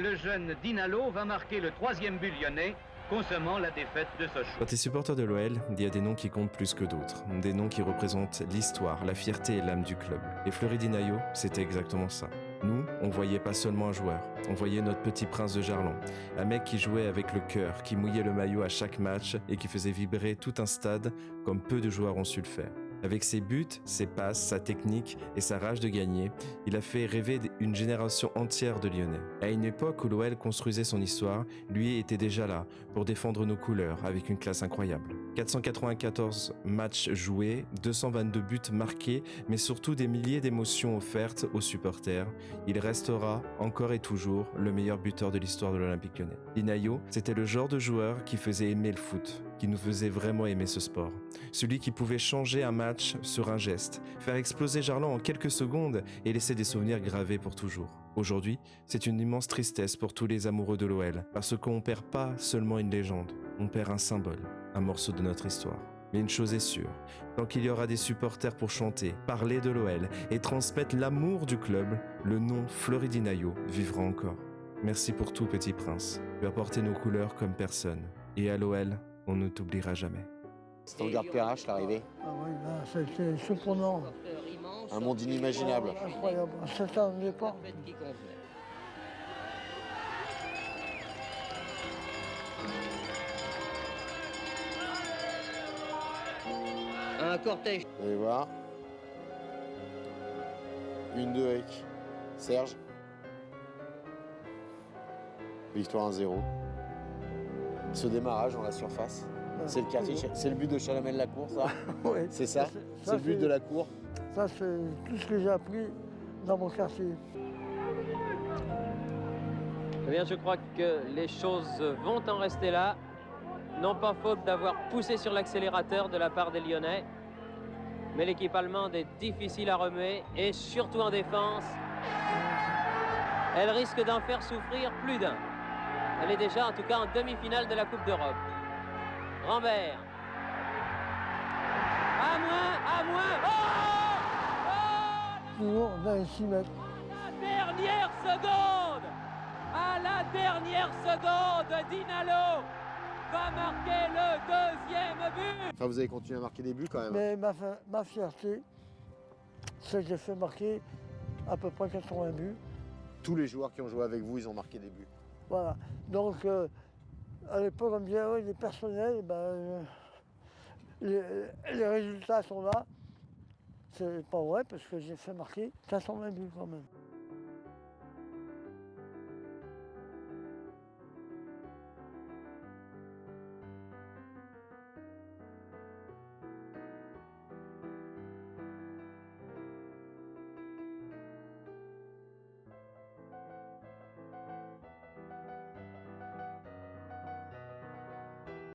Le jeune Dinalo va marquer le 3e but lyonnais, consommant la défaite de Sochaux. Quand tu es supporter de l'OL, il y a des noms qui comptent plus que d'autres. Des noms qui représentent l'histoire, la fierté et l'âme du club. Et Fleury Di Naio, c'était exactement ça. Nous, on voyait pas seulement un joueur, on voyait notre petit prince de Jarlan. Un mec qui jouait avec le cœur, qui mouillait le maillot à chaque match et qui faisait vibrer tout un stade comme peu de joueurs ont su le faire. Avec ses buts, ses passes, sa technique et sa rage de gagner, il a fait rêver une génération entière de Lyonnais. À une époque où l'OL construisait son histoire, lui était déjà là pour défendre nos couleurs avec une classe incroyable. 494 matchs joués, 222 buts marqués, mais surtout des milliers d'émotions offertes aux supporters. Il restera encore et toujours le meilleur buteur de l'histoire de l'Olympique Lyonnais. Di Naio, c'était le genre de joueur qui faisait aimer le foot, qui nous faisait vraiment aimer ce sport. Celui qui pouvait changer un match sur un geste, faire exploser Jarlan en quelques secondes et laisser des souvenirs gravés pour toujours. Aujourd'hui, c'est une immense tristesse pour tous les amoureux de l'OL, parce qu'on perd pas seulement une légende, on perd un symbole, un morceau de notre histoire. Mais une chose est sûre, tant qu'il y aura des supporters pour chanter, parler de l'OL et transmettre l'amour du club, le nom Fleury Di Naio vivra encore. Merci pour tout, petit prince. Tu as porté nos couleurs comme personne. Et à l'OL, on ne t'oubliera jamais. C'était en garde PRH l'arrivée. Ah oui, là, c'était surprenant. Un monde inimaginable. Incroyable, on ne s'attendait pas. Un cortège. Vous allez voir. 1-2 avec Serge. Victoire 1-0. Ce démarrage dans la surface. C'est le quartier, c'est le but de Chalamel-la-Cour, ça. Oui. C'est ça. C'est le but de la cour. Ça, c'est tout ce que j'ai appris dans mon quartier. Eh bien, je crois que les choses vont en rester là. Non pas faute d'avoir poussé sur l'accélérateur de la part des Lyonnais. Mais l'équipe allemande est difficile à remuer et surtout en défense. Elle risque d'en faire souffrir plus d'un. Elle est déjà en tout cas en demi-finale de la Coupe d'Europe. Rambert. À moins. Toujours dans les 6 mètres. À la dernière seconde, Dinalo va marquer le 2e but. Enfin, vous avez continué à marquer des buts quand même. Mais ma fierté, c'est que j'ai fait marquer à peu près 80 buts. Tous les joueurs qui ont joué avec vous, ils ont marqué des buts. Voilà. Donc, à l'époque, on me disait, oui, les personnels, les résultats sont là. C'est pas vrai, parce que j'ai fait marquer 520 buts quand même.